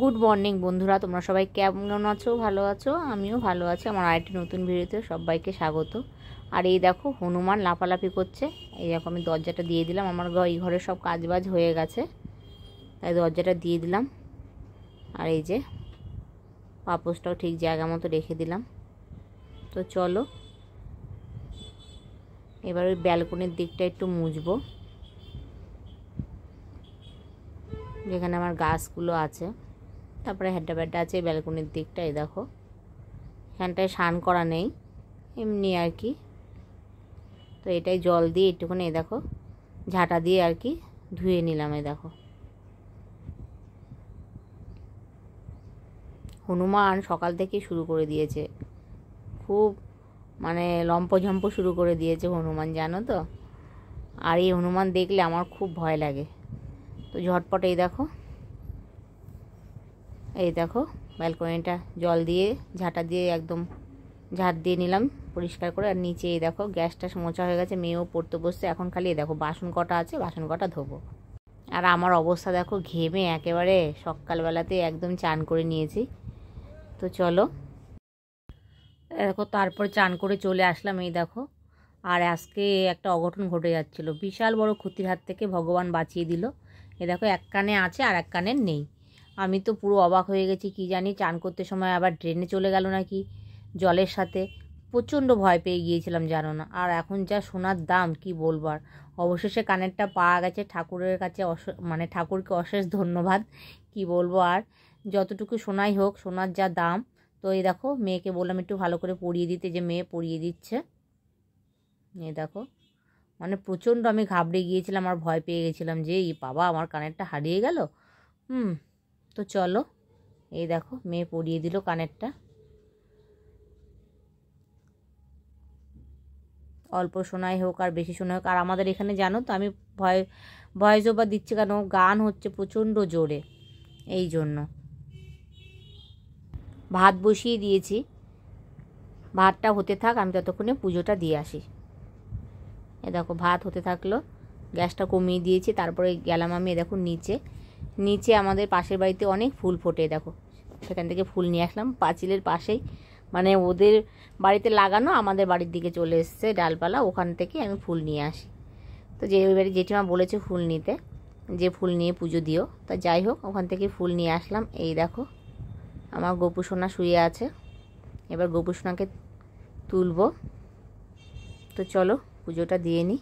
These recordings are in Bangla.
গুড মর্নিং বন্ধুরা, তোমরা সবাই কেমন আছো? ভালো আছো? আমিও ভালো আছি। আমার আরেকটি নতুন ভিডিওতে সবাইকে স্বাগত। আর এই দেখো হনুমান লাফালাফি করছে। এই দেখো আমি দরজাটা দিয়ে দিলাম। আমার এই ঘরের সব কাজবাজ হয়ে গেছে, তাই দরজাটা দিয়ে দিলাম। আর এই যে পাপোশটাও ঠিক জায়গা মতো রেখে দিলাম। তো চলো এবার ওই ব্যালকনির দিকটা একটু মুছবো, যেখানে আমার গাছগুলো আছে। তারপরে হেড্ডা ব্যাড্ডা আছে এই ব্যালকনির দিকটা। এই দেখো এখানটায় স্নান করা নেই, এমনি আর কি। তো এটাই জল দিয়ে একটুখানি এই দেখো ঝাঁটা দিয়ে আর কি ধুয়ে নিলাম। এই দেখো হনুমান সকাল থেকে শুরু করে দিয়েছে, খুব মানে লম্পঝম্প শুরু করে দিয়েছে হনুমান, জানো তো। আর এই হনুমান দেখলে আমার খুব ভয় লাগে। তো ঝটপট এই দেখো ব্যালকনিটা জল দিয়ে ঝাঁটা দিয়ে একদম ঝাঁট দিয়ে নিলাম পরিষ্কার করে। আর নিচে এই দেখো গ্যাসটা মোছা হয়ে গেছে, মেয়েও পড়তে বসছে। এখন খালি এই দেখো বাসন কটা আছে, বাসন কটা ধোবো। আর আমার অবস্থা দেখো, ঘেমে একেবারে সকালবেলাতে একদম চান করে নিয়েছি। তো চলো দেখো তারপর চান করে চলে আসলাম। এই দেখো আর আজকে একটা অঘটন ঘটে যাচ্ছিলো, বিশাল বড় ক্ষতির হাত থেকে ভগবান বাঁচিয়ে দিল। এ দেখো এক কানে আছে আর এক কানে নেই। আমি তো পুরো অবাক হয়ে গেছি, কি জানি চান করতে সময় আবার ড্রেনে চলে গেল নাকি জলের সাথে। প্রচণ্ড ভয় পেয়ে গিয়েছিলাম জানো না। আর এখন যা সোনার দাম কি বলবো। আর অবশেষে কানেরটা পাওয়া গেছে, ঠাকুরের কাছে মানে ঠাকুরকে অশেষ ধন্যবাদ। কি বলবো আর, যতটুকু সোনাই হোক, সোনার যা দাম। তো এই দেখো মেয়েকে বললাম একটু ভালো করে পরিয়ে দিতে, যে মেয়ে পরিয়ে দিচ্ছে। এই দেখো মানে প্রচণ্ড আমি ঘাবড়ে গিয়েছিলাম আর ভয় পেয়ে গেছিলাম যে এই বাবা আমার কানেরটা হারিয়ে গেল। তো চলো এই দেখো মেয়ে পরিয়ে দিল কানেরটা। অল্প শোনাই হোক আর বেশি শোনাই হোক। আর আমাদের এখানে জানো তো আমি ভয়েস ওভার দিচ্ছি কেন, গান হচ্ছে প্রচণ্ড জোরে, এই জন্য। ভাত বসিয়ে দিয়েছি, ভাতটা হতে থাক, আমি ততক্ষণে পুজোটা দিয়ে আসি। এ দেখো ভাত হতে থাকলো, গ্যাসটা কমিয়ে দিয়েছি। তারপরে গেলাম আমি এ দেখো নিচে আমাদের পাশের বাড়িতে অনেক ফুল ফোটে, দেখো সেখান থেকে ফুল নিয়ে আসলাম। পাঁচিলের পাশেই মানে ওদের বাড়িতে লাগানো, আমাদের বাড়ির দিকে চলে এসছে ডালপালা, ওখান থেকে আমি ফুল নিয়ে আসি। তো যে ওই বাড়ি জেঠিমা বলেছে ফুল নিতে, যে ফুল নিয়ে পুজো দিও, তা যাই হোক ওখান থেকে ফুল নিয়ে আসলাম। এই দেখো আমার গোপু সোনা শুয়ে আছে, এবার গোপু সোনাকে তুলবো। তো চলো পুজোটা দিয়ে নিই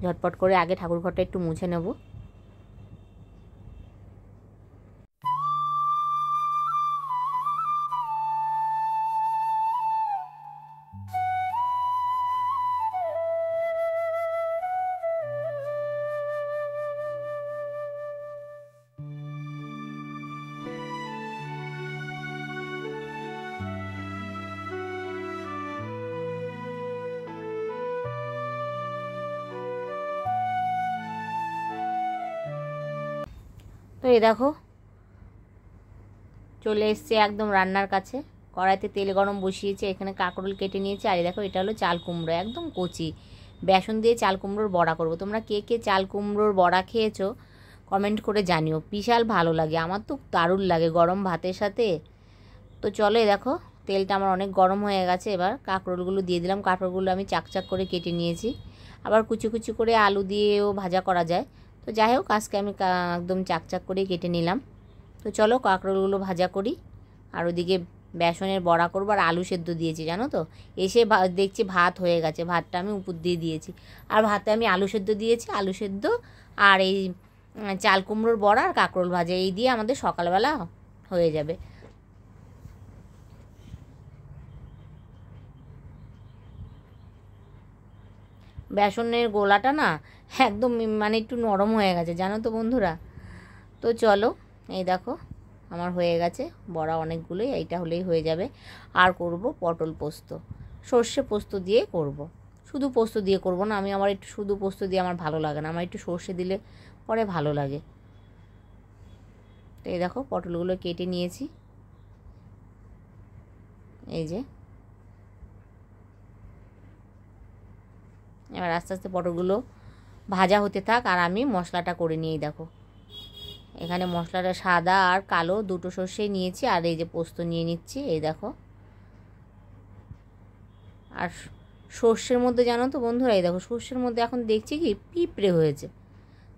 ঝটপট করে, আগে ঠাকুর ঘরটা একটু মুছে নেব। তো এই দেখো চলে এসছে একদম রান্নার কাছে। কড়াইতে তেল গরম বসিয়েছে, এখানে কাঁকরোল কেটে নিয়েছে। আর দেখো এটা হলো চাল কুমড়ো, একদম কচি, বেসন দিয়ে চাল কুমড়োর বড়া করব। তোমরা কে কে চাল কুমড়োর বড়া খেয়েছো কমেন্ট করে জানিও, বিশাল ভালো লাগে, আমার তো দারুণ লাগে গরম ভাতের সাথে। তো চলো দেখো তেলটা আমার অনেক গরম হয়ে গেছে, এবার কাঁকরোলগুলো দিয়ে দিলাম। কাঁকরোলগুলো আমি চাকচাক করে কেটে নিয়েছি, আবার কুচি কুচি করে আলু দিয়েও ভাজা করা যায়। তো যাই হোক আজকে আমি একদম চাকচাক করে কেটে নিলাম। তো চলো কাঁকরোলগুলো ভাজা করি, আর ওদিকে বেসনের বড়া করবো। আর আলু সেদ্ধ দিয়েছি জানো তো, এসে দেখছি ভাত হয়ে গেছে, ভাতটা আমি উপর দিয়ে দিয়েছি। আর ভাতে আমি আলু সেদ্ধ দিয়েছি, আলু সেদ্ধ আর এই চাল কুমড়োর বড়া আর কাঁকরোল ভাজা, এই দিয়ে আমাদের সকালবেলা হয়ে যাবে। বেসনের গোলাটা না একদম মানে একটু নরম হয়ে গেছে জানো তো বন্ধুরা। তো চলো এই দেখো আমার হয়ে গেছে বড়া অনেকগুলোই, এইটা হলেই হয়ে যাবে। আর করব পটল পোস্ত, সর্ষে পোস্ত দিয়ে করব। শুধু পোস্ত দিয়ে করব না আমি, আমার একটু শুধু পোস্ত দিয়ে আমার ভালো লাগে না, আমার একটু সর্ষে দিলে পরে ভালো লাগে। তো এই দেখো পটলগুলো কেটে নিয়েছি, এই যে। এবার আস্তে আস্তে পটলগুলো ভাজা হতে থাক আর আমি মশলাটা করে নিই। দেখো এখানে মশলাটা সাদা আর কালো দুটো সর্ষেই নিয়েছি, আর এই যে পোস্ত নিয়ে নিচ্ছি, এই দেখো। আর সর্ষের মধ্যে জানো তো বন্ধুরা, এই দেখো সর্ষের মধ্যে এখন দেখছি কি পিঁপড়ে হয়েছে।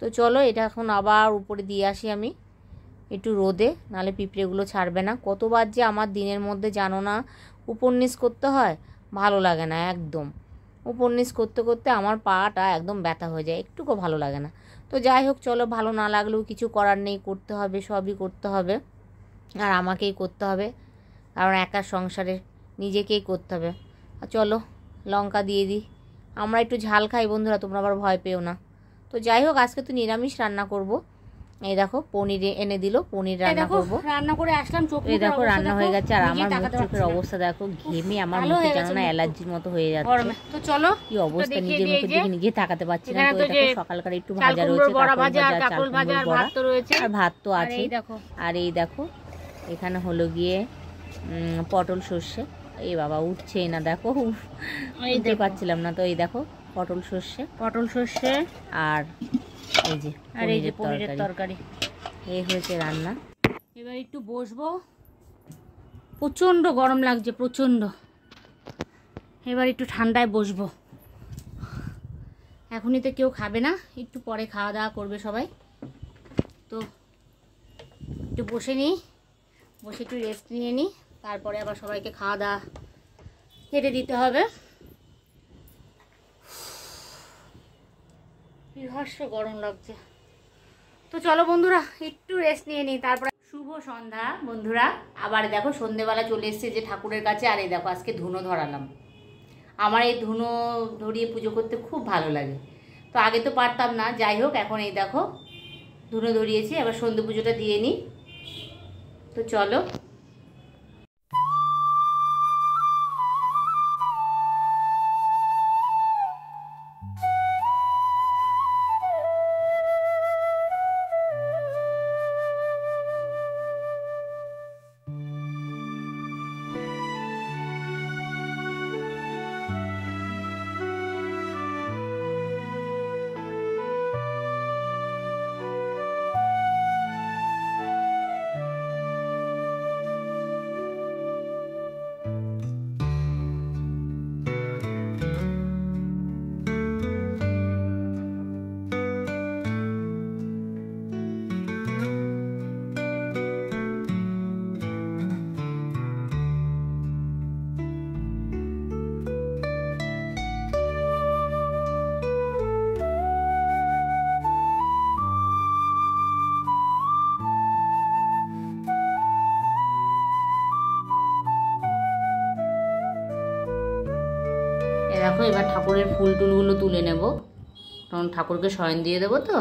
তো চলো এটা এখন আবার উপরে দিয়ে আসি আমি একটু রোদে, নাহলে পিঁপড়েগুলো ছাড়বে না। কতবার যে আমার দিনের মধ্যে জানো না উপর নিচ করতে হয়, ভালো লাগে না একদম। উপর নিচ করতে করতে আমার পাটা একদম ব্যথা হয়ে যায়, একটুকু ভালো লাগে না। তো যাই হোক চলো, ভালো না লাগলেও কিছু করার নেই, করতে হবে, সবই করতে হবে। আর আমাকেই করতে হবে, কারণ একা সংসারে নিজেকেই করতে হবে। চলো লঙ্কা দিয়ে দিই, আমরা একটু ঝাল খাই বন্ধুরা, তোমরা আবার ভয় পেও না। তো যাই হোক আজকে তো নিরামিষ রান্না করব। এই দেখো পনির এনে দিল, পনির রান্না করব। রান্না করে আসলাম, এই দেখো রান্না হয়ে গেছে। আর আমার মুখ চোখের অবস্থা দেখো, ঘেমে আমার মুখে জানো না অ্যালার্জির মতো হয়ে যাচ্ছে। তো চলো কি অবস্থা, নিজের মুখের দিকে নিজে তাকাতে পারছি না। তো দেখো সকালকার একটু ভাজা রয়েছে, কাঁকরোল ভাজা, আর ভাত তো আছে। আর এই দেখো এখানে হলো গিয়ে পটল সর্ষে। এই বাবা উঠছেই না, দেখো উঠতে পারছিলাম না। তো এই দেখো পটল সর্ষে আর এই যে পনিরের তরকারি, এই হয়েছে রান্না। এবার একটু বসবো, প্রচণ্ড গরম লাগছে, প্রচণ্ড। এবার একটু ঠান্ডায় বসবো। এখনই তো কেউ খাবে না, একটু পরে খাওয়া দাওয়া করবে সবাই। তো একটু বসে নিই, বসে একটু রেস্ট নিয়ে নিই, তারপরে আবার সবাইকে খাওয়া দাওয়া কেটে দিতে হবে। বিভৎস গরম লাগছে। তো চলো বন্ধুরা একটু রেস্ট নিয়ে নিই, তারপরে শুভ সন্ধ্যা বন্ধুরা। আবার দেখো সন্ধেবেলা চলে এসছে যে ঠাকুরের কাছে। আর এই দেখো আজকে ধুনো ধরালাম। আমার এই ধুনো ধরিয়ে পুজো করতে খুব ভালো লাগে, তো আগে তো পারতাম না। যাই হোক এখন এই দেখো ধুনো ধরিয়েছি, এবার সন্ধে পুজোটা দিয়ে নিই। তো চলো দেখো এবার ঠাকুরের ফুল টুলগুলো তুলে নেব, তখন ঠাকুরকে শয়ন দিয়ে দেবো। তো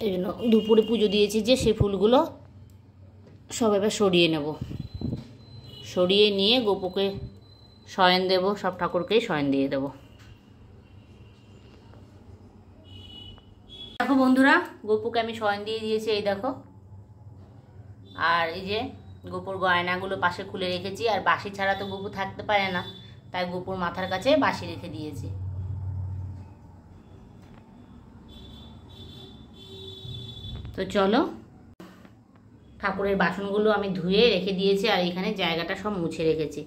এই জন্য দুপুরে পুজো দিয়েছি যে সেই ফুলগুলো সব এবার সরিয়ে নেব। সরিয়ে নিয়ে গোপুকে শয়ন দেব, সব ঠাকুরকেই শয়ন দিয়ে দেবো। দেখো বন্ধুরা গোপুকে আমি শয়ন দিয়ে দিয়েছি, এই দেখো। আর এই যে গোপুর গয়নাগুলো পাশে খুলে রেখেছি। আর বাঁশি ছাড়া তো গোপু থাকতে পারে না, তাই গোপুর মাথার কাছে বাঁশি রেখে দিয়েছি। তো চলো ঠাকুরের বাসনগুলো আমি ধুয়ে রেখে দিয়েছি, আর এখানে জায়গাটা সব মুছে রেখেছি।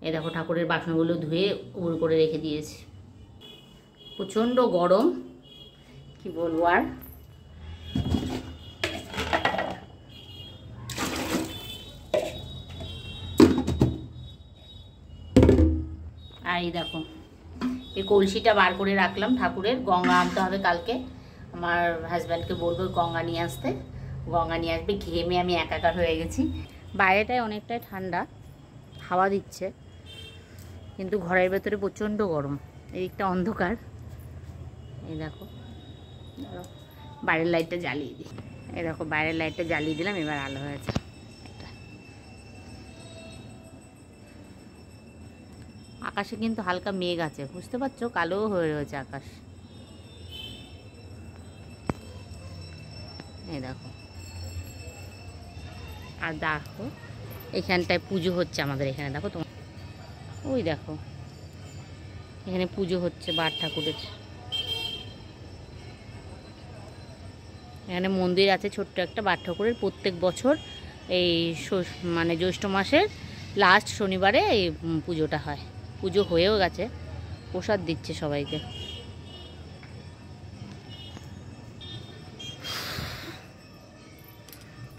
এই দেখো ঠাকুরের বাসনগুলো ধুয়ে উড় করে রেখে দিয়েছি। প্রচণ্ড গরম, কি বলবো আর। আর এই দেখো এই কলসিটা বার করে রাখলাম ঠাকুরের। গঙ্গা আনতে হবে কালকে, আমার হাজব্যান্ডকে বলবো গঙ্গা নিয়ে আসতে। গঙ্গা নিয়ে আসবে, ঘেমে আমি একাকার হয়ে গেছি। বাইরেটায় অনেকটাই ঠান্ডা, হাওয়া দিচ্ছে, কিন্তু ঘরের ভেতরে প্রচণ্ড গরম। এই একটা অন্ধকার। এই দেখো বাইরের লাইটটা জ্বালিয়ে দিই। এই দেখো বাইরের লাইটটা জ্বালিয়ে দিলাম, এবার আলো হয়েছে। আকাশে কিন্তু হালকা মেঘ আছে, বুঝতে পারছো, কালো হয়ে রয়েছে আকাশ। এই দেখো, আর দেখো এখানটায় পুজো হচ্ছে আমাদের এখানে। দেখো তোমার ওই দেখো এখানে পুজো হচ্ছে বার ঠাকুরের। এখানে মন্দির আছে ছোট্ট একটা বার ঠাকুরের। প্রত্যেক বছর এই মানে জ্যৈষ্ঠ মাসের লাস্ট শনিবারে এই পুজোটা হয়। পুজো হয়েও গেছে, প্রসাদ দিচ্ছে সবাইকে।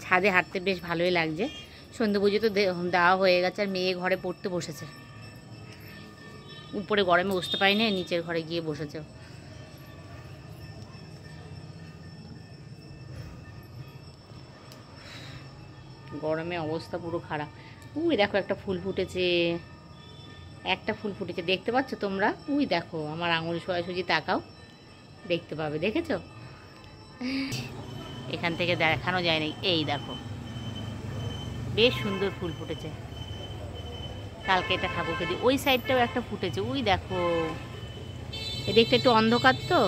ছাদে হাঁটতে বেশ ভালোই লাগছে। সন্ধ্যে পুজো তো দেওয়া হয়ে গেছে, আর মেয়ে ঘরে পড়তে বসেছে। উপরে গরমে বসতে পারিনি, নিচের ঘরে গিয়ে বসেছে। গরমে অবস্থা পুরো খারাপ। উই দেখো একটা ফুল ফুটেছে, একটা ফুল ফুটেছে, দেখতে পাচ্ছ তোমরা? উই দেখো, আমার আঙুল সোজাসুজি তাকাও, দেখতে পাবে। দেখেছো? এখান থেকে দেখানো যায় না। এই দেখো বেশ সুন্দর ফুল ফুটেছে। কালকে এটা ঠাকুরকে দিই। ওই সাইডটাও একটা ফুটেছে, উই দেখো। এদিকটা একটু অন্ধকার তো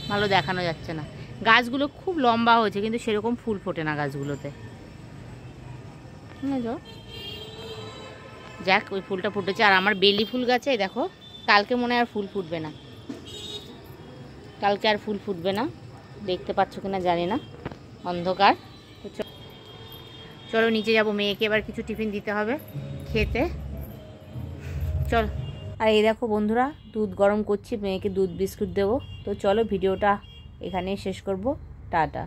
ভালো দেখানো যাচ্ছে না। গাছগুলো খুব লম্বা হয়েছে কিন্তু সেরকম ফুল ফোটে না গাছগুলোতে। যাক ওই ফুলটা ফুটেছে। আর আমার বেলি ফুল গাছে দেখো, কালকে মনে হয় আর ফুল ফুটবে না। কালকে আর ফুল ফুটবে না, দেখতে পাচ্ছ কিনা জানি না, অন্ধকার। চলো নিচে যাব, মেয়েকে এবার কিছু টিফিন দিতে হবে খেতে। চল। আর এই দেখো বন্ধুরা, দুধ গরম করছি, মেয়েকে দুধ বিস্কুট দেবো। তো চলো ভিডিওটা এখানেই শেষ করব। টাটা।